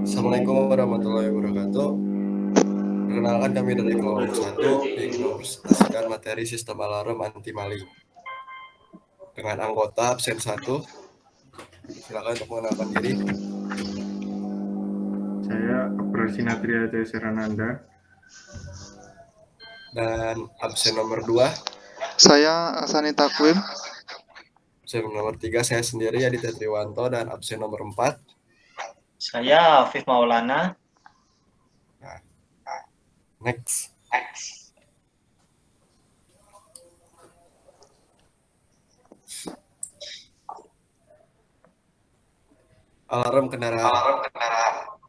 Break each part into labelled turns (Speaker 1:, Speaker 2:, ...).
Speaker 1: Assalamualaikum warahmatullahi wabarakatuh. Perkenalkan kami dari kelompok 1 ingin mempresentasikan materi sistem alarm anti maling. Dengan anggota absen 1, silakan untuk mengenalkan diri.
Speaker 2: Saya Abrar Sinatria Jaya Serananda.
Speaker 1: Dan absen nomor 2,
Speaker 3: Saya Asani Takwim.
Speaker 1: absen nomor 3 saya sendiri Aditya Triwanto, dan absen nomor 4.
Speaker 4: Saya Afif Maulana.
Speaker 1: Nah, next. Alarm kendaraan.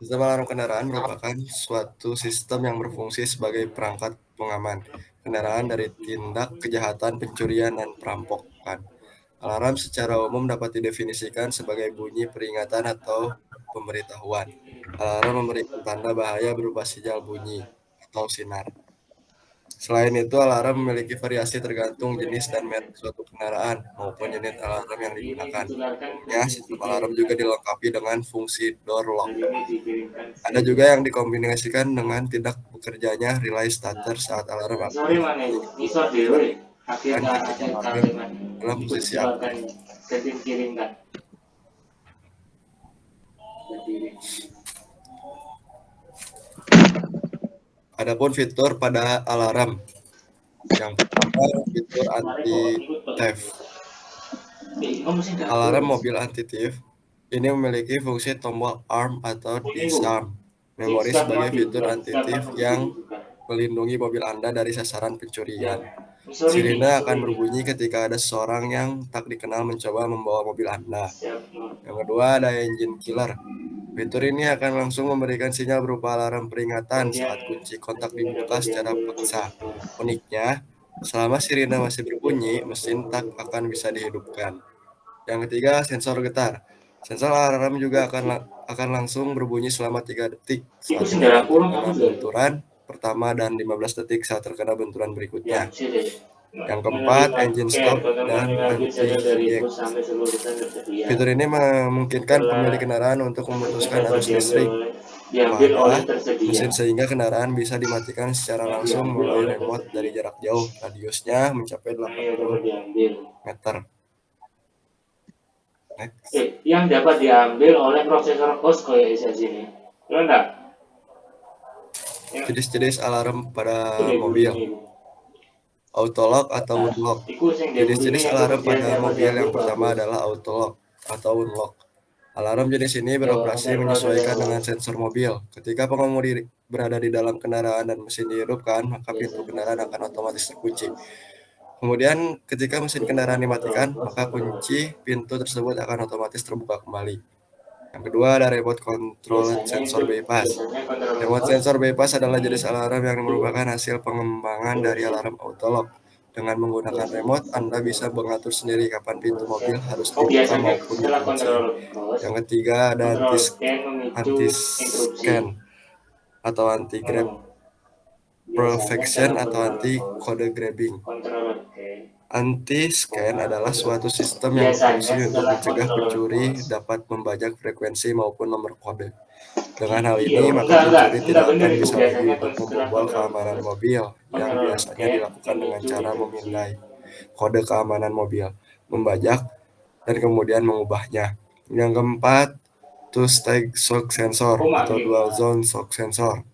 Speaker 1: Sistem alarm kendaraan merupakan suatu sistem yang berfungsi sebagai perangkat pengaman kendaraan dari tindak kejahatan pencurian dan perampokan. Alarm secara umum dapat didefinisikan sebagai bunyi peringatan atau pemberitahuan. Alarm memberikan tanda bahaya berupa sinyal bunyi atau sinar. Selain itu, alarm memiliki variasi tergantung jenis dan merek suatu kendaraan maupun unit alarm yang digunakan. Umumnya, sistem alarm juga dilengkapi dengan fungsi door lock. Ada juga yang dikombinasikan dengan tidak bekerjanya relay starter saat alarm aktif, yaitu dilakukan ketika alarm dalam posisi aktif. Adapun fitur pada alarm. Yang pertama, fitur anti-theft. Alarm mobil anti-theft ini memiliki fungsi tombol arm atau disarm memori sebagai fitur anti-theft yang melindungi mobil Anda dari sasaran pencurian. Sirine akan berbunyi ketika ada seseorang yang tak dikenal mencoba membawa mobil Anda. Yang kedua, ada engine killer. Fitur ini akan langsung memberikan sinyal berupa alarm peringatan saat kunci kontak dibuka secara paksa. Uniknya, selama sirine masih berbunyi, mesin tak akan bisa dihidupkan. Yang ketiga, sensor getar. Sensor alarm juga akan langsung berbunyi selama 3 detik saat terkena benturan pertama dan 15 detik saat terkena benturan berikutnya. Yang keempat, engine stop dan anti-hijack. Fitur ini memungkinkan pemilik kendaraan untuk memutuskan arus listrik pada mesin sehingga kendaraan bisa dimatikan secara langsung melalui remote dari jarak jauh, radiusnya mencapai 80 meter. Next.
Speaker 5: Yang dapat diambil oleh prosesor host kayak sini. Lo enggak?
Speaker 1: Jenis-jenis alarm pada mobil. Autolock atau unlock. Jenis-jenis alarm pada mobil yang pertama adalah autolock atau unlock. Alarm jenis ini beroperasi menyesuaikan dengan sensor mobil. Ketika pengemudi berada di dalam kendaraan dan mesin dihidupkan, maka pintu kendaraan akan otomatis terkunci. Kemudian ketika mesin kendaraan dimatikan, maka kunci pintu tersebut akan otomatis terbuka kembali. Yang kedua ada remote control sensor bypass. Remote sensor bypass adalah jenis alarm yang merupakan hasil pengembangan dari alarm autolock. Dengan menggunakan remote, Anda bisa mengatur sendiri kapan pintu mobil harus dibuka maupun dikunci. Yang ketiga ada anti-scan atau anti-grab perfection atau anti-code grabbing. Anti-scan adalah suatu sistem yang berfungsi untuk mencegah pencuri dapat membajak frekuensi maupun nomor kode. Dengan hal ini, maka pencuri tidak akan bisa lagi untuk membobol keamanan mobil yang biasanya dilakukan dengan cara memindai kode keamanan mobil, membajak, dan kemudian mengubahnya. Yang keempat, two-stage shock sensor atau dual zone shock sensor.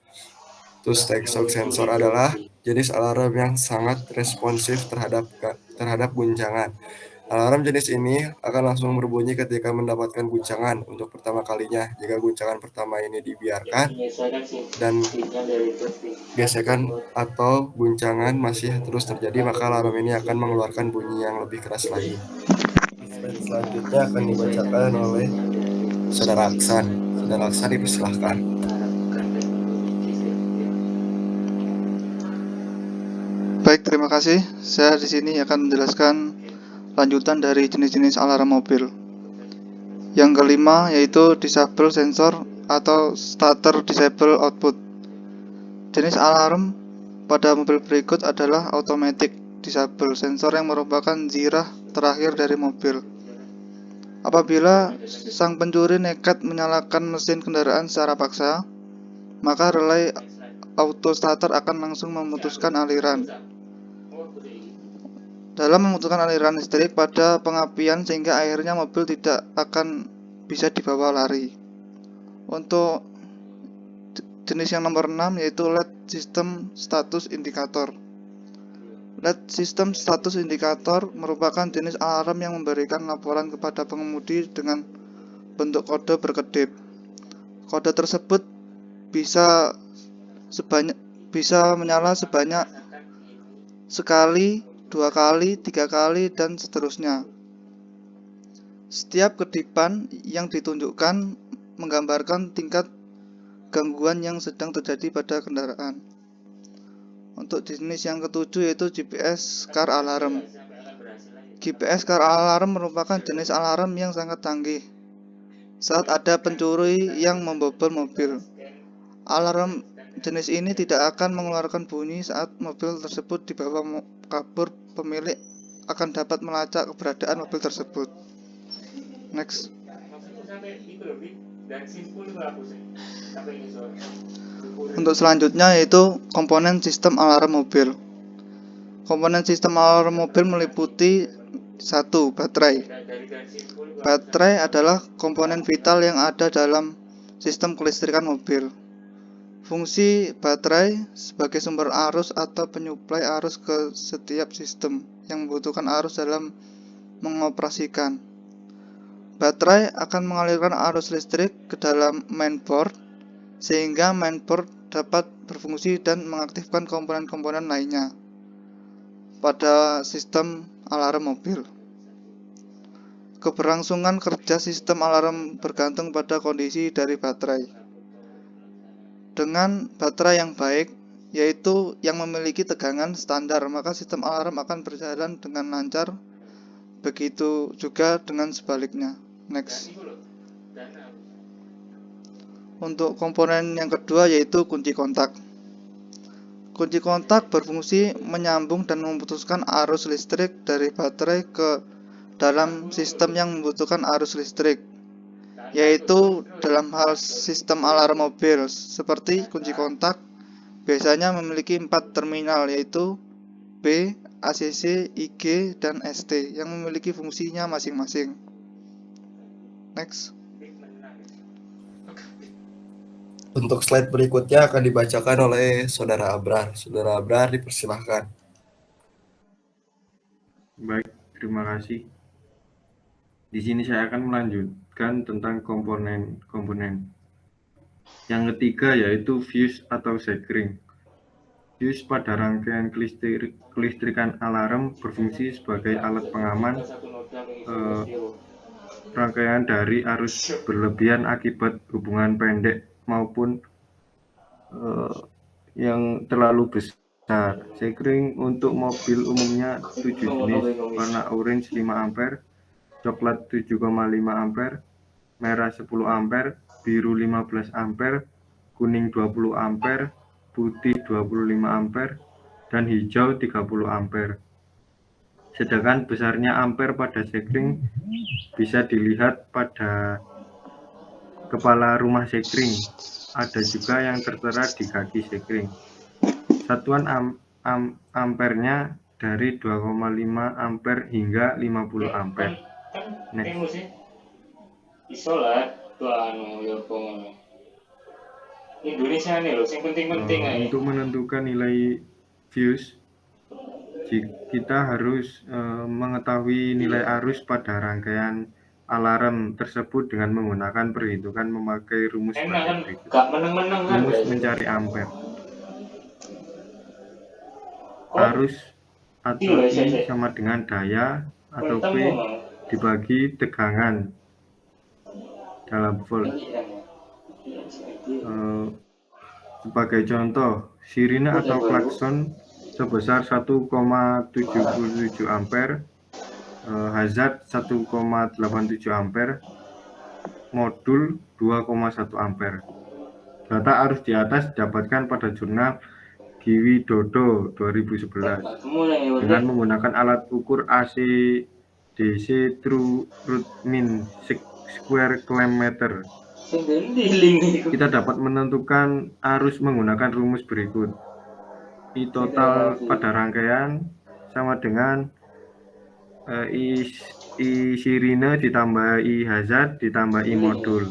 Speaker 1: Two-stage shock sensor adalah jenis alarm yang sangat responsif terhadap guncangan. Alarm jenis ini akan langsung berbunyi ketika mendapatkan guncangan untuk pertama kalinya. Jika guncangan pertama ini dibiarkan dan gesekan atau guncangan masih terus terjadi, maka alarm ini akan mengeluarkan bunyi yang lebih keras lagi. Slide selanjutnya akan dibacakan oleh Saudara Aksan. Saudara Aksan dipersilahkan.
Speaker 3: Baik, terima kasih. Saya di sini akan menjelaskan lanjutan dari jenis-jenis alarm mobil. Yang kelima yaitu disable sensor atau starter disable output. Jenis alarm pada mobil berikut adalah automatic disable sensor yang merupakan zirah terakhir dari mobil. Apabila sang pencuri nekat menyalakan mesin kendaraan secara paksa, maka relay auto starter akan langsung memutuskan aliran. Dalam memutuskan aliran listrik pada pengapian sehingga akhirnya mobil tidak akan bisa dibawa lari. Untuk jenis yang nomor 6 yaitu LED System Status Indicator. LED System Status Indicator merupakan jenis alarm yang memberikan laporan kepada pengemudi dengan bentuk kode berkedip. Kode tersebut bisa menyala sebanyak sekali, 2 kali, 3 kali, dan seterusnya. Setiap kedipan yang ditunjukkan menggambarkan tingkat gangguan yang sedang terjadi pada kendaraan. Untuk jenis yang ketujuh yaitu GPS Car Alarm. GPS Car Alarm merupakan jenis alarm yang sangat canggih saat ada pencuri yang membobol mobil. Alarm jenis ini tidak akan mengeluarkan bunyi saat mobil tersebut dibawa kabur. Pemilik akan dapat melacak keberadaan mobil tersebut. Next. Untuk selanjutnya yaitu komponen sistem alarm mobil. Komponen sistem alarm mobil meliputi 1. Baterai. Baterai adalah komponen vital yang ada dalam sistem kelistrikan mobil. Fungsi baterai sebagai sumber arus atau penyuplai arus ke setiap sistem yang membutuhkan arus dalam mengoperasikan. Baterai akan mengalirkan arus listrik ke dalam mainboard sehingga mainboard dapat berfungsi dan mengaktifkan komponen-komponen lainnya pada sistem alarm mobil. Keberlangsungan kerja sistem alarm bergantung pada kondisi dari baterai. Dengan baterai yang baik, yaitu yang memiliki tegangan standar, maka sistem alarm akan berjalan dengan lancar. Begitu juga dengan sebaliknya. Next. Untuk komponen yang kedua yaitu kunci kontak. Kunci kontak berfungsi menyambung dan memutuskan arus listrik dari baterai ke dalam sistem yang membutuhkan arus listrik, yaitu dalam hal sistem alarm mobil seperti kunci kontak biasanya memiliki 4 terminal yaitu B, ACC, IG, dan ST yang memiliki fungsinya masing-masing. Next.
Speaker 1: Untuk slide berikutnya akan dibacakan oleh Saudara Abrar. Saudara Abrar, dipersilahkan.
Speaker 2: Baik, terima kasih. Di sini saya akan melanjutkan tentang komponen-komponen. Yang ketiga yaitu fuse atau sekring. Fuse pada rangkaian kelistrikan alarm berfungsi sebagai alat pengaman rangkaian dari arus berlebihan akibat hubungan pendek maupun yang terlalu besar. Sekring untuk mobil umumnya 7 jenis, warna orange 5 ampere, coklat 7,5 ampere, merah 10 ampere, biru 15 ampere, kuning 20 ampere, putih 25 ampere, dan hijau 30 ampere. Sedangkan besarnya ampere pada sekring bisa dilihat pada kepala rumah sekring. Ada juga yang tertera di kaki sekring. Satuan ampernya dari 2,5 ampere hingga 50 ampere. Next.
Speaker 5: Isolat tuh ya Indonesia nih loh, yang penting-penting aja.
Speaker 2: Untuk menentukan nilai fuse, kita harus mengetahui nilai arus pada rangkaian alarm tersebut dengan menggunakan perhitungan memakai rumus sebagai berikut. Rumus mencari ampere. Arus atau I sama dengan daya atau P dibagi tegangan dalam volt. Sebagai contoh, sirine atau klakson sebesar 1,77 ampere, hazard 1,87 ampere, modul 2,1 ampere. Data arus di atas didapatkan pada jurnal Giwi Dodo 2011 dengan menggunakan alat ukur AC DC true root mean square kilometer.
Speaker 5: Sing ndi link iku?
Speaker 2: Kita dapat menentukan arus menggunakan rumus berikut. I total pada rangkaian sama dengan I sirine ditambah I hazard ditambah I modul.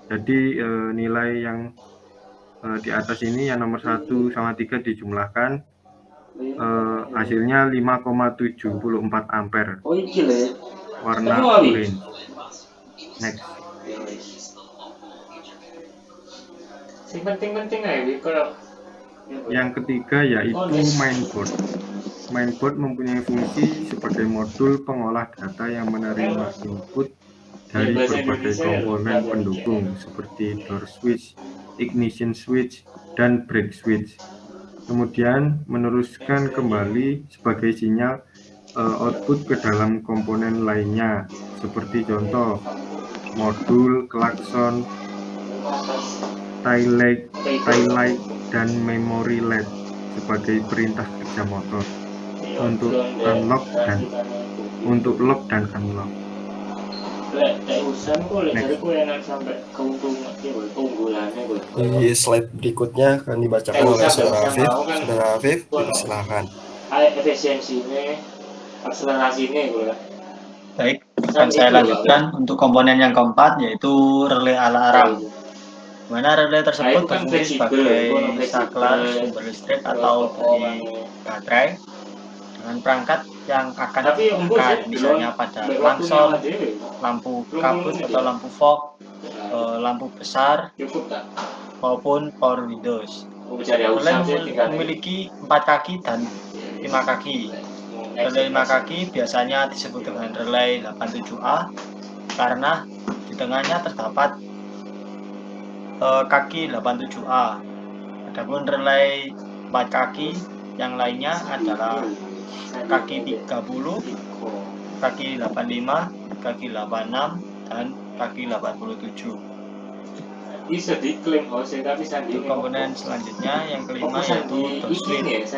Speaker 2: Jadi nilai yang di atas ini yang nomor 1 sama 3 dijumlahkan, hasilnya 5,74 ampere,
Speaker 5: Oh iki lho.
Speaker 2: warna
Speaker 5: Ketemu, Abi?
Speaker 2: orange. Next.
Speaker 5: Sing penting-penting ae iki kalau
Speaker 2: Yang ketiga yaitu mainboard. Mainboard mempunyai fungsi sebagai modul pengolah data yang menerima input dari berbagai komponen pendukung seperti door switch, ignition switch, dan brake switch. Kemudian meneruskan kembali sebagai sinyal output ke dalam komponen lainnya, seperti contoh modul, klakson, tail light, dan memory LED sebagai perintah kerja motor untuk unlock dan untuk lock dan unlock. Next.
Speaker 1: Di slide berikutnya akan dibacakan oleh Saudara Afif. Saudara Afif, dipersilakan.
Speaker 5: Efisiensinya, akselerasinya gitu ya.
Speaker 4: Baik, akan saya lanjutkan untuk komponen yang keempat, yaitu relay alarm. Mana relay tersebut berfungsi sebagai saklar sumber listrik atau dari baterai dengan perangkat yang akan digunakan, misalnya pada klakson, lampu kabut atau lampu fog, lampu besar, maupun power windows. Relay memiliki 4 kaki dan 5 kaki. Relay 5 kaki biasanya disebut dengan relay 87A karena di tengahnya terdapat kaki 87A. Adapun relay 4 kaki yang lainnya adalah kaki 30, kaki 85, kaki 86, dan kaki 87.
Speaker 5: Bisa diklaim tapi
Speaker 4: Untuk komponen selanjutnya yang kelima yaitu door switch.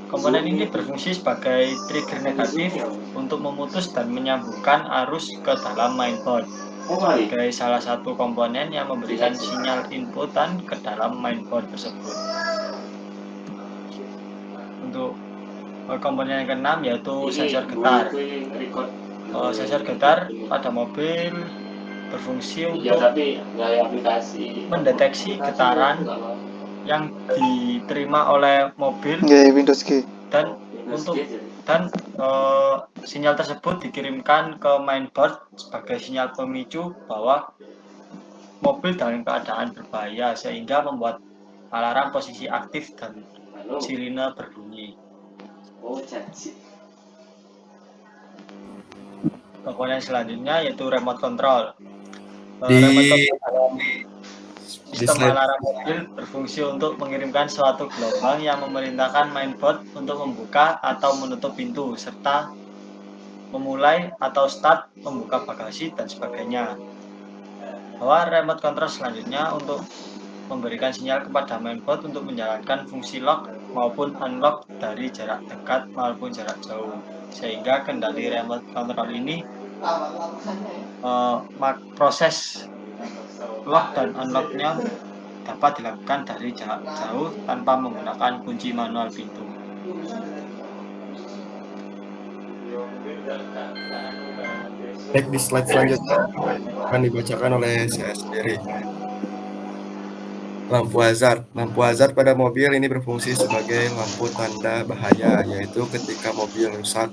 Speaker 4: Komponen ini berfungsi sebagai trigger negatif untuk memutus dan menyambungkan arus ke dalam mainboard sebagai salah satu komponen yang memberikan sinyal inputan ke dalam mainboard tersebut. Untuk komponen yang keenam yaitu sensor getar. Sensor getar pada mobil berfungsi untuk mendeteksi getaran yang diterima oleh mobil
Speaker 3: Windows G.
Speaker 4: dan sinyal tersebut dikirimkan ke mainboard sebagai sinyal pemicu bahwa mobil dalam keadaan berbahaya, sehingga membuat alarm posisi aktif dan sirine berbunyi. Komponen selanjutnya yaitu remote control. Sistem alarm mobil berfungsi untuk mengirimkan suatu gelombang yang memerintahkan mainboard untuk membuka atau menutup pintu, serta memulai atau start membuka bagasi dan sebagainya. Bahwa remote control selanjutnya untuk memberikan sinyal kepada mainboard untuk menjalankan fungsi lock maupun unlock dari jarak dekat maupun jarak jauh, sehingga kendali remote control ini proses lock dan unlocknya dapat dilakukan dari jarak jauh tanpa menggunakan kunci manual pintu.
Speaker 1: Baik, di slide selanjutnya akan dibacakan oleh saya sendiri. Lampu hazard. Lampu hazard pada mobil ini berfungsi sebagai lampu tanda bahaya, yaitu ketika mobil rusak,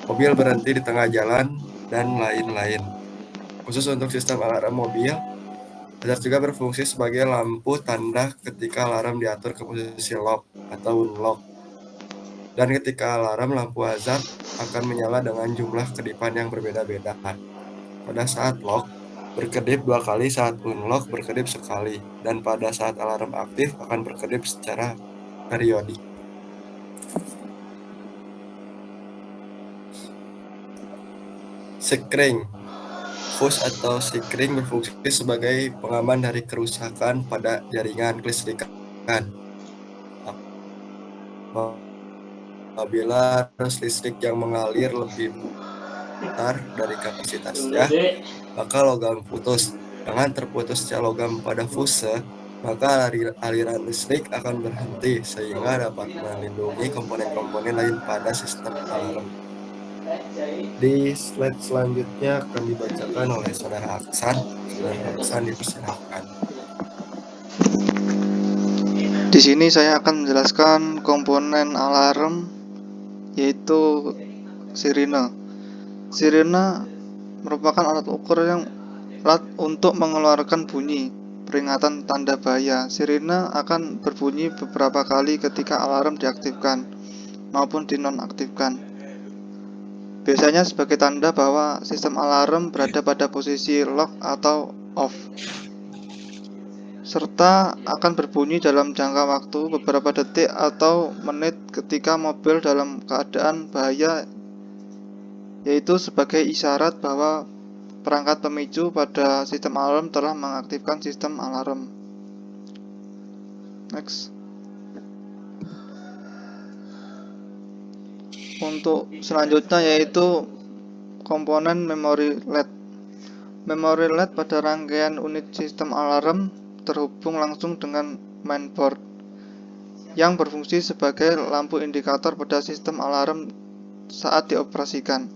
Speaker 1: mobil berhenti di tengah jalan, dan lain-lain. Khusus untuk sistem alarm mobil, hazard juga berfungsi sebagai lampu tanda ketika alarm diatur ke posisi lock atau unlock. Dan ketika alarm, lampu hazard akan menyala dengan jumlah kedipan yang berbeda-beda. Pada saat lock, berkedip 2 kali, saat unlock berkedip sekali, dan pada saat alarm aktif akan berkedip secara periodik. Sekring. Fuse atau sekring berfungsi sebagai pengaman dari kerusakan pada jaringan kelistrikan. Apabila arus listrik yang mengalir lebih sekitar dari kapasitasnya, maka logam putus. Dengan terputusnya logam pada fuse, maka aliran listrik akan berhenti sehingga dapat melindungi komponen-komponen lain pada sistem alarm. Di slide selanjutnya akan dibacakan oleh Saudara Aksan. Saudara Aksan dipersilakan.
Speaker 3: Di sini saya akan menjelaskan komponen alarm, yaitu sirine. Sirine merupakan alat ukur yang untuk mengeluarkan bunyi peringatan tanda bahaya. Sirine akan berbunyi beberapa kali ketika alarm diaktifkan maupun dinonaktifkan. Biasanya sebagai tanda bahwa sistem alarm berada pada posisi lock atau off, serta akan berbunyi dalam jangka waktu beberapa detik atau menit ketika mobil dalam keadaan bahaya, yaitu sebagai isyarat bahwa perangkat pemicu pada sistem alarm telah mengaktifkan sistem alarm. Next. Untuk selanjutnya yaitu komponen memori LED. Memori LED pada rangkaian unit sistem alarm terhubung langsung dengan mainboard yang berfungsi sebagai lampu indikator pada sistem alarm saat dioperasikan.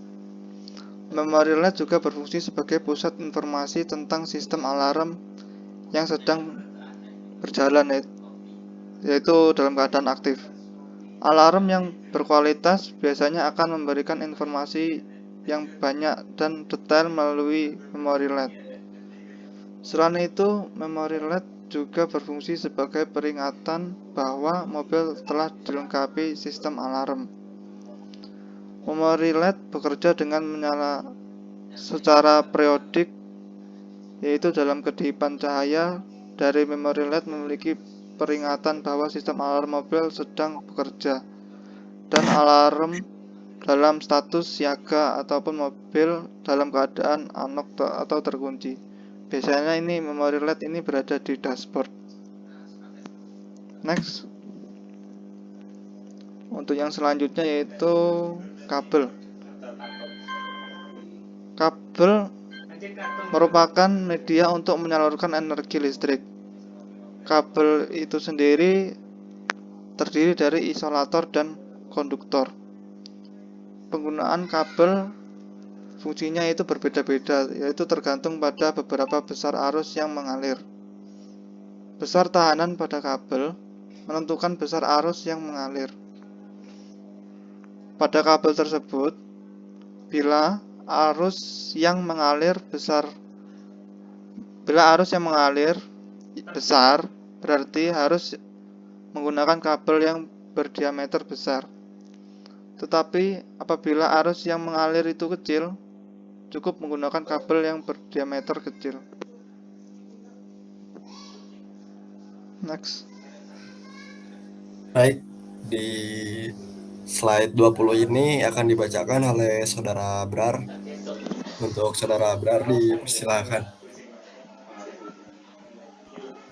Speaker 3: Memori LED juga berfungsi sebagai pusat informasi tentang sistem alarm yang sedang berjalan, yaitu dalam keadaan aktif. Alarm yang berkualitas biasanya akan memberikan informasi yang banyak dan detail melalui memori LED. Selain itu, memori LED juga berfungsi sebagai peringatan bahwa mobil telah dilengkapi sistem alarm. Memori LED bekerja dengan menyala secara periodik, yaitu dalam kedipan cahaya dari memori LED memiliki peringatan bahwa sistem alarm mobil sedang bekerja dan alarm dalam status siaga ataupun mobil dalam keadaan unlock atau terkunci. Biasanya ini memori LED ini berada di dashboard. Next. Untuk yang selanjutnya yaitu kabel. Kabel merupakan media untuk menyalurkan energi listrik. Kabel itu sendiri terdiri dari isolator dan konduktor. Penggunaan kabel fungsinya itu berbeda-beda, yaitu tergantung pada beberapa besar arus yang mengalir. Besar tahanan pada kabel menentukan besar arus yang mengalir pada kabel tersebut. Bila arus yang mengalir besar berarti harus menggunakan kabel yang berdiameter besar. Tetapi apabila arus yang mengalir itu kecil, cukup menggunakan kabel yang berdiameter kecil. Next.
Speaker 1: Baik, di slide 20 ini akan dibacakan oleh Saudara Abrar. Untuk Saudara Abrar dipersilakan.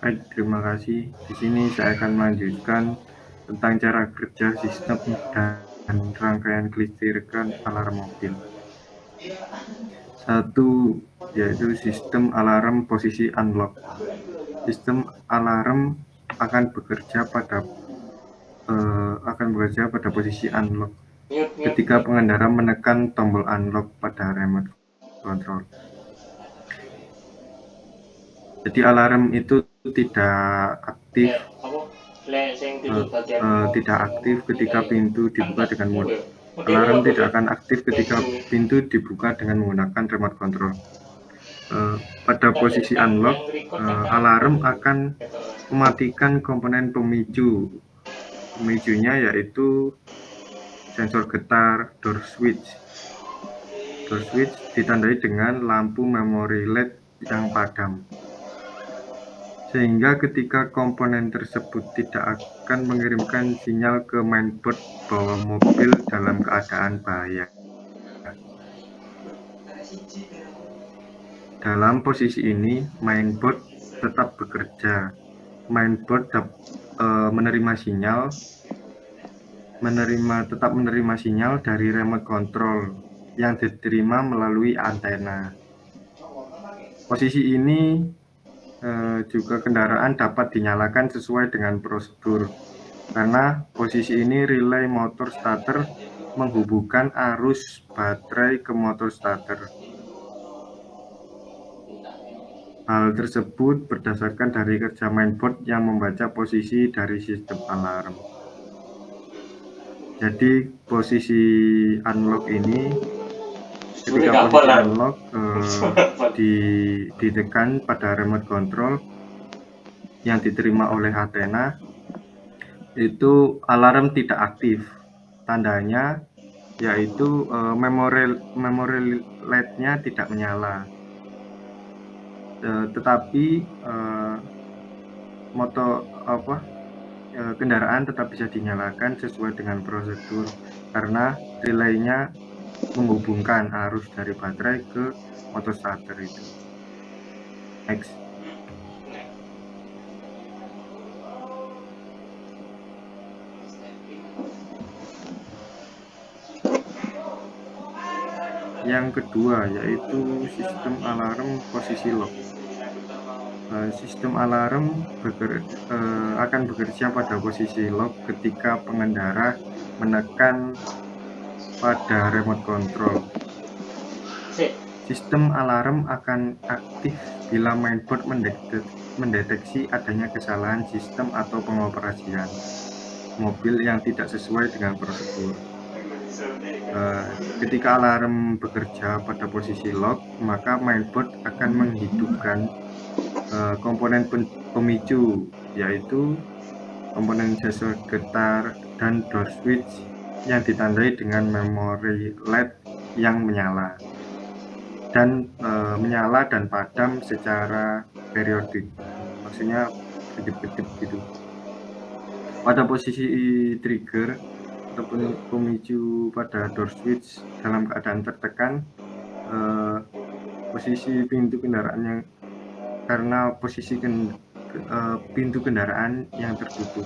Speaker 2: Baik, terima kasih. Di sini saya akan melanjutkan tentang cara kerja sistem dan rangkaian kelistrikan alarm mobil. Satu, yaitu sistem alarm posisi unlock. Sistem alarm akan bekerja pada posisi unlock ketika pengendara menekan tombol unlock pada remote control. Jadi alarm itu tidak aktif ketika pintu dibuka dengan mode. Alarm tidak akan aktif ketika pintu dibuka dengan menggunakan remote control. Pada posisi unlock, alarm akan mematikan komponen pemicu. Pemicunya yaitu sensor getar, door switch. Door switch ditandai dengan lampu memori LED yang padam, sehingga ketika komponen tersebut tidak akan mengirimkan sinyal ke mainboard bahwa mobil dalam keadaan bahaya. Dalam posisi ini, mainboard tetap bekerja. Mainboard tetap menerima sinyal dari remote control yang diterima melalui antena. Posisi ini juga kendaraan dapat dinyalakan sesuai dengan prosedur, karena posisi ini relay motor starter menghubungkan arus baterai ke motor starter. Hal tersebut berdasarkan dari kerja mainboard yang membaca posisi dari sistem alarm. Jadi posisi unlock ini, ketika posisi unlock ditekan pada remote control yang diterima oleh antena, itu alarm tidak aktif. Tandanya yaitu memori LED-nya tidak menyala. Tetapi kendaraan tetap bisa dinyalakan sesuai dengan prosedur, karena relaynya menghubungkan arus dari baterai ke motor starter itu. Next. Yang kedua yaitu sistem alarm posisi lock. Sistem alarm akan bekerja pada posisi lock ketika pengendara menekan pada remote control. Sistem alarm akan aktif bila mainboard mendeteksi adanya kesalahan sistem atau pengoperasian mobil yang tidak sesuai dengan prosedur. Ketika alarm bekerja pada posisi lock, maka mainboard akan menghidupkan komponen pemicu, yaitu komponen sensor getar dan door switch yang ditandai dengan memori LED yang menyala dan padam secara periodik, maksudnya kedip-kedip gitu. Pada posisi trigger ataupun pemicu pada door switch dalam keadaan tertekan, posisi pintu kendaraannya, karena posisi pintu kendaraan yang tertutup.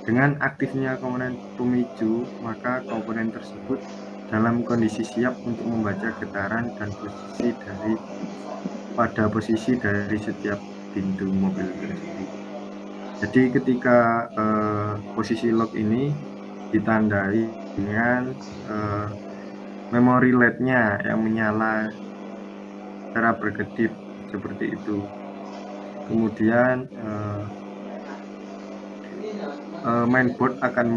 Speaker 2: Dengan aktifnya komponen pemicu, maka komponen tersebut dalam kondisi siap untuk membaca getaran dan posisi dari setiap pintu mobil tersebut. Jadi ketika posisi lock ini ditandai dengan memori LED-nya yang menyala secara berkedip seperti itu. Kemudian mainboard akan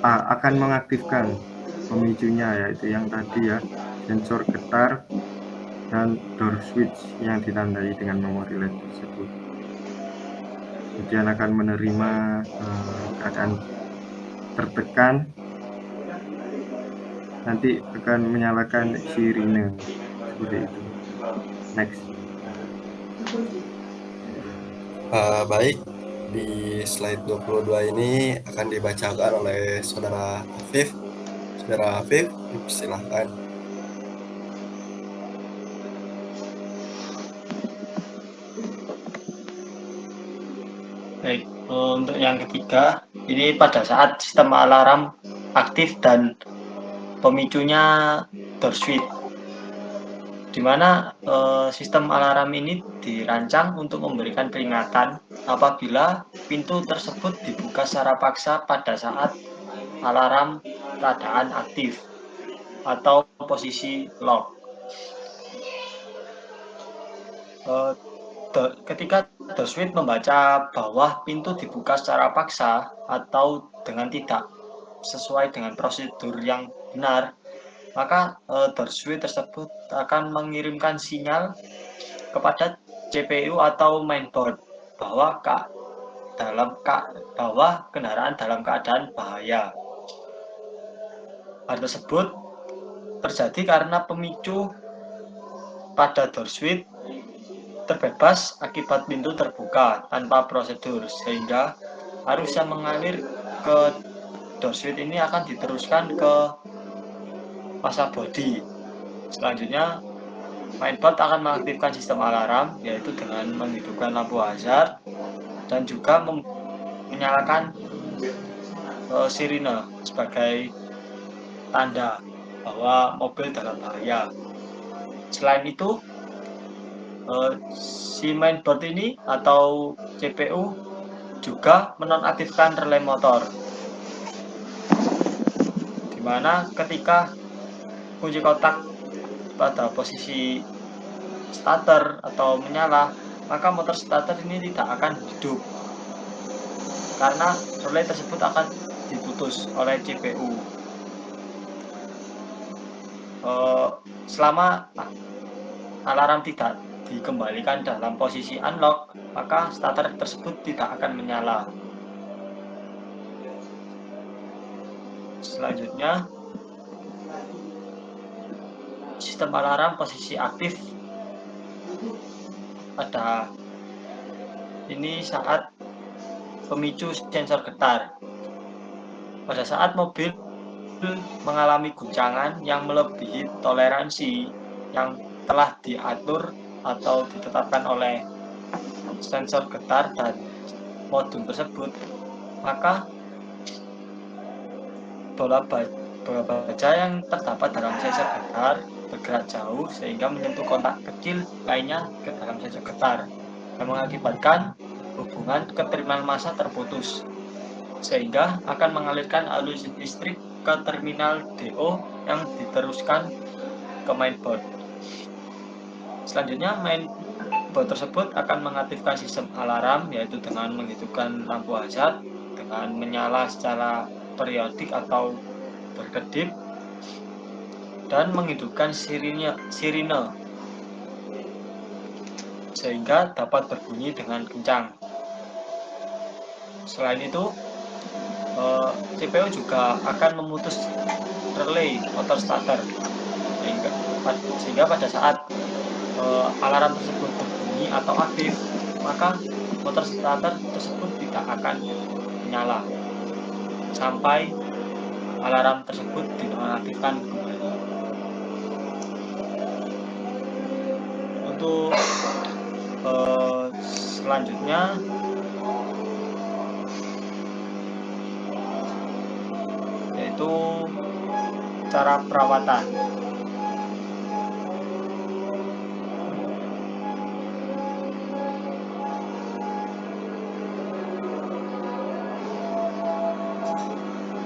Speaker 2: akan mengaktifkan pemicunya, yaitu yang tadi ya, sensor getar dan door switch yang ditandai dengan memori LED tersebut. Kemudian akan menerima keadaan tertekan, nanti akan menyalakan sirine seperti itu. Next.
Speaker 1: Baik, di slide 22 ini akan dibacakan oleh Saudara Afif. Saudara Afif, silahkan.
Speaker 4: Baik, untuk yang ketiga, ini pada saat sistem alarm aktif dan pemicunya door switch, di mana sistem alarm ini dirancang untuk memberikan peringatan apabila pintu tersebut dibuka secara paksa pada saat alarm keadaan aktif atau posisi lock. Ketika door switch membaca bahwa pintu dibuka secara paksa atau dengan tidak sesuai dengan prosedur yang benar, maka door switch tersebut akan mengirimkan sinyal kepada CPU atau mainboard bahwa kendaraan dalam keadaan bahaya. Hal tersebut terjadi karena pemicu pada door switch terbebas akibat pintu terbuka tanpa prosedur, sehingga arus yang mengalir ke door switch ini akan diteruskan ke masa bodi. Selanjutnya, mainboard akan mengaktifkan sistem alarm, yaitu dengan menghidupkan lampu hazard dan juga menyalakan sirine sebagai tanda bahwa mobil dalam bahaya. Selain itu, si mainboard ini atau CPU juga menonaktifkan relay motor, dimana ketika kunci kotak pada posisi starter atau menyala, maka motor starter ini tidak akan hidup karena relay tersebut akan diputus oleh CPU. Selama alarm tidak dikembalikan dalam posisi unlock, maka starter tersebut tidak akan menyala. Selanjutnya, sistem alarm posisi aktif pada ini saat pemicu sensor getar. Pada saat mobil mengalami guncangan yang melebihi toleransi yang telah diatur atau ditetapkan oleh sensor getar dan modul tersebut, maka bola baja yang terdapat dalam sensor getar bergerak jauh sehingga menyentuh kontak kecil lainnya ke dalam sensor getar yang mengakibatkan hubungan keterima massa terputus, sehingga akan mengalirkan arus listrik ke terminal DO yang diteruskan ke mainboard. Selanjutnya, mainboard tersebut akan mengaktifkan sistem alarm, yaitu dengan menghidupkan lampu hazard dengan menyala secara periodik atau berkedip dan menghidupkan sirine sehingga dapat berbunyi dengan kencang. Selain itu, CPU juga akan memutus relay motor starter sehingga pada saat alarm tersebut berbunyi atau aktif, maka motor starter tersebut tidak akan menyala sampai alarm tersebut dinonaktifkan kembali. Untuk selanjutnya, yaitu cara perawatan.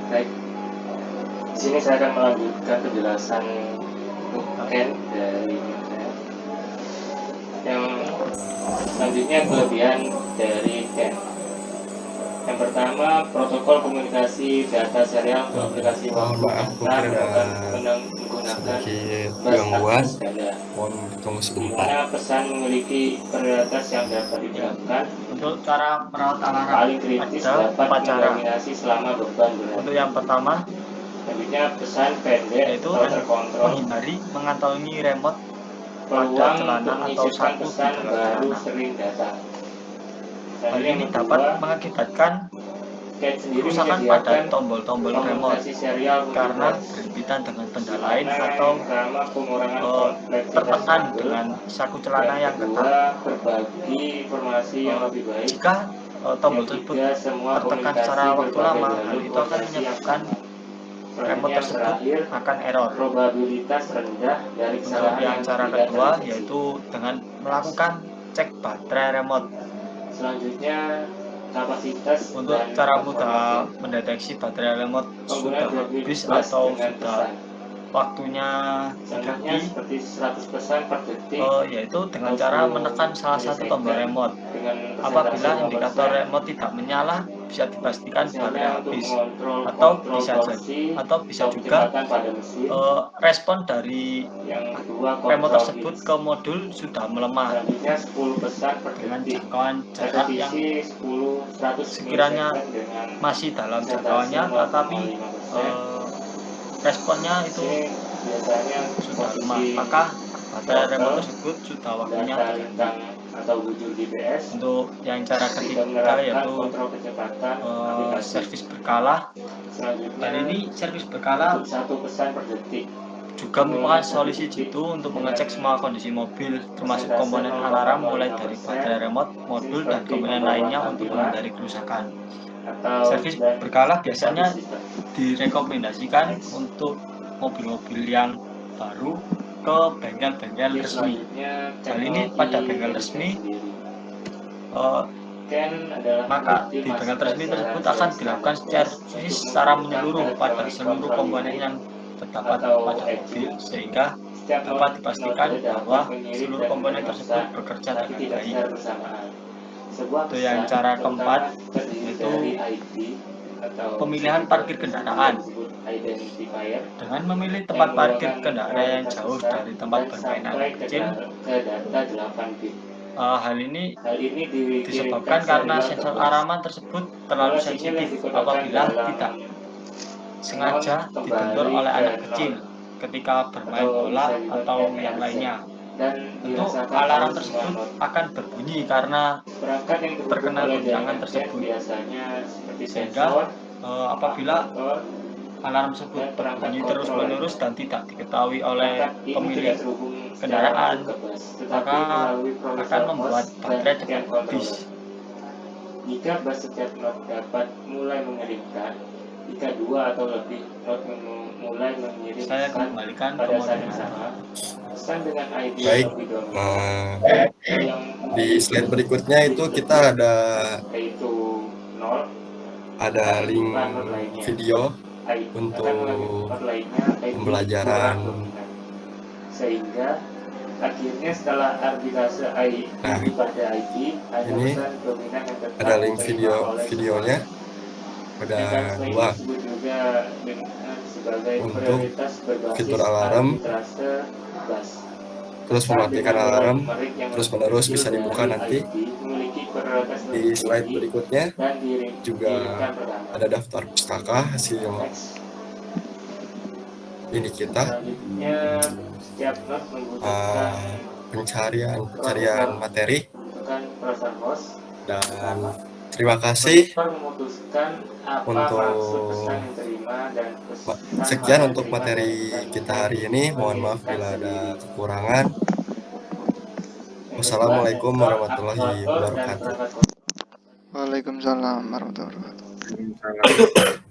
Speaker 5: Baik, di sini saya akan melanjutkan penjelasan untuk CAN dari saya. Yang selanjutnya kelebihan dari CAN. Yang pertama, protokol komunikasi data serial untuk aplikasi waktu antar dapat menggunakan
Speaker 1: sedikit
Speaker 5: bus
Speaker 1: gangguan.
Speaker 5: akses ganda,
Speaker 1: Mohon tunggu
Speaker 5: di
Speaker 1: sebentar.
Speaker 5: mana pesan memiliki prioritas yang dapat dijelaskan.
Speaker 4: Untuk cara merawat alarm
Speaker 5: Paling kritis
Speaker 4: ada
Speaker 5: dapat
Speaker 4: 4 cara.
Speaker 5: mendominasi selama beban berat.
Speaker 4: Untuk yang pertama,
Speaker 5: Selanjutnya, pesan pendek
Speaker 4: yaitu
Speaker 5: atau terkontrol.
Speaker 4: menghindari mengantongi remote pada
Speaker 5: Peluang
Speaker 4: celana
Speaker 5: untuk
Speaker 4: atau
Speaker 5: menyisipkan
Speaker 4: saku di
Speaker 5: pesan
Speaker 4: dalam
Speaker 5: baru
Speaker 4: celana.
Speaker 5: sering datang.
Speaker 4: Hal
Speaker 5: Dan yang
Speaker 4: ini
Speaker 5: kedua,
Speaker 4: dapat mengakibatkan
Speaker 5: CAN sendiri
Speaker 4: kerusakan pada
Speaker 5: menyediakan
Speaker 4: tombol-tombol remote
Speaker 5: komunikasi serial
Speaker 4: karena
Speaker 5: multibox,
Speaker 4: berhimpitan dengan
Speaker 5: di
Speaker 4: benda
Speaker 5: mana
Speaker 4: lain atau
Speaker 5: yang pertama pengurangan kompleksitas
Speaker 4: tertekan
Speaker 5: kabel,
Speaker 4: dengan saku celana
Speaker 5: yang
Speaker 4: yang ketat.
Speaker 5: kedua berbagi informasi yang lebih baik,
Speaker 4: Jika tombol
Speaker 5: yang
Speaker 4: tersebut
Speaker 5: ketiga semua
Speaker 4: tertekan
Speaker 5: komunikasi
Speaker 4: secara waktu
Speaker 5: berbagai
Speaker 4: lama, hal
Speaker 5: jalur
Speaker 4: itu akan
Speaker 5: komunikasi yang
Speaker 4: menyebabkan
Speaker 5: sama.
Speaker 4: remote
Speaker 5: Selanjutnya yang
Speaker 4: tersebut
Speaker 5: terakhir,
Speaker 4: akan error.
Speaker 5: probabilitas rendah dari
Speaker 4: Untuk
Speaker 5: kesalahan
Speaker 4: yang
Speaker 5: yang
Speaker 4: cara
Speaker 5: tidak
Speaker 4: kedua,
Speaker 5: terdeteksi.
Speaker 4: yaitu dengan melakukan cek baterai remote.
Speaker 5: Selanjutnya kapasitas
Speaker 4: Untuk
Speaker 5: dan
Speaker 4: cara
Speaker 5: performa
Speaker 4: mudah
Speaker 5: CAN.
Speaker 4: mendeteksi baterai remote
Speaker 5: Penggunaan
Speaker 4: sudah
Speaker 5: David
Speaker 4: habis
Speaker 5: Bus
Speaker 4: atau
Speaker 5: dengan
Speaker 4: sudah
Speaker 5: pesan.
Speaker 4: waktunya
Speaker 5: Contohnya
Speaker 4: diganti,
Speaker 5: seperti 100 pesan per detik
Speaker 4: yaitu dengan
Speaker 5: atau
Speaker 4: cara
Speaker 5: 10
Speaker 4: menekan salah satu tombol
Speaker 5: milisekund
Speaker 4: remote.
Speaker 5: dengan
Speaker 4: Apabila
Speaker 5: persentase
Speaker 4: indikator
Speaker 5: 5%.
Speaker 4: remote tidak menyala, bisa dipastikan baterai
Speaker 5: Misalnya untuk
Speaker 4: habis,
Speaker 5: mengontrol
Speaker 4: atau
Speaker 5: kontrol
Speaker 4: bisa
Speaker 5: torsi atau
Speaker 4: juga
Speaker 5: kecepatan pada mesin.
Speaker 4: respon dari
Speaker 5: Yang kedua
Speaker 4: remote
Speaker 5: kontrol
Speaker 4: tersebut
Speaker 5: hitch.
Speaker 4: ke modul sudah melemah
Speaker 5: Selanjutnya 10 pesan per
Speaker 4: dengan
Speaker 5: detik.
Speaker 4: jangkauan jarak yang
Speaker 5: Repetisi 10-100
Speaker 4: sekiranya
Speaker 5: milisekund dengan
Speaker 4: masih dalam
Speaker 5: persentase
Speaker 4: jangkauannya, tetapi
Speaker 5: 0,5%.
Speaker 4: responnya itu
Speaker 5: Ini biasanya
Speaker 4: sudah lemah,
Speaker 5: posisi
Speaker 4: maka baterai remote
Speaker 5: throttle,
Speaker 4: tersebut sudah waktunya
Speaker 5: data
Speaker 4: diganti.
Speaker 5: lintang atau bujur GPS,
Speaker 4: Untuk yang cara
Speaker 5: tidak
Speaker 4: ketiga,
Speaker 5: menerapkan
Speaker 4: yaitu
Speaker 5: kontrol kecepatan aplikasi.
Speaker 4: servis berkala.
Speaker 5: Selanjutnya
Speaker 4: Kali ini servis berkala
Speaker 5: untuk 1 pesan per detik.
Speaker 4: juga merupakan solusi jitu untuk mengecek semua kondisi mobil, termasuk komponen alarm mulai dari baterai remote, modul, dan komponen lainnya untuk menghindari kerusakan.
Speaker 5: Atau
Speaker 4: Servis berkala biasanya
Speaker 5: sistem.
Speaker 4: direkomendasikan untuk mobil-mobil yang baru ke bengkel-bengkel resmi. Hal ini pada bengkel resmi, maka di bengkel resmi tersebut akan dilakukan secara menyeluruh pada seluruh komponen yang terdapat pada mobil, sehingga dapat dipastikan bahwa seluruh komponen tersebut bekerja dengan baik. Itu yang cara keempat, yaitu pemilihan parkir kendaraan. Dengan memilih tempat parkir kendaraan yang jauh dari tempat bermain anak kecil, hal ini disebabkan karena sensor araman tersebut terlalu sensitif apabila tidak sengaja dibentur oleh anak kecil ketika bermain bola atau yang lainnya. Tentu alarm tersebut akan berbunyi karena terkena goncangan tersebut, sehingga apabila alarm tersebut berbunyi terus-menerus dan tidak diketahui oleh pemilik kendaraan, maka akan membuat baterai cepat habis.
Speaker 5: Jika bass setiap not dapat mulai mengeringkan, jika 2 atau lebih not mulai mengirim
Speaker 4: Saya kembalikan ke
Speaker 5: pada saat
Speaker 4: model
Speaker 5: yang sama, pesan dengan ID
Speaker 1: Baik,
Speaker 5: lebih dominan yang
Speaker 1: di slide berikutnya itu kita
Speaker 5: yaitu 0
Speaker 1: ada link video untuk pembelajaran.
Speaker 5: Sehingga akhirnya setelah arbitrase ID pada ID hanya
Speaker 1: Ini
Speaker 5: pesan dominan yang tetap
Speaker 1: ada link
Speaker 5: diterima oleh
Speaker 1: videonya, ada
Speaker 5: mekanisme ini
Speaker 1: 2
Speaker 5: disebut juga dengan sebagai
Speaker 1: untuk
Speaker 5: prioritas berbasis
Speaker 1: fitur alarm,
Speaker 5: arbitrase bus.
Speaker 1: terus mematikan alarm terus menerus bisa dibuka nanti. Di slide berikutnya juga ada daftar pustaka hasil ini kita,
Speaker 5: Setiap not membutuhkan
Speaker 1: pencarian materi,
Speaker 5: perasaan host
Speaker 1: dan terima kasih
Speaker 5: memutuskan apa
Speaker 1: untuk
Speaker 5: maksud pesan yang terima dan pesan
Speaker 1: sekian
Speaker 5: mana
Speaker 1: untuk
Speaker 5: yang terima
Speaker 1: materi
Speaker 5: dan
Speaker 1: kita hari ini. Mohon maaf bila ada kekurangan. Wassalamualaikum warahmatullahi wabarakatuh.
Speaker 3: Waalaikumsalam warahmatullahi wabarakatuh.
Speaker 2: Waalaikumsalam.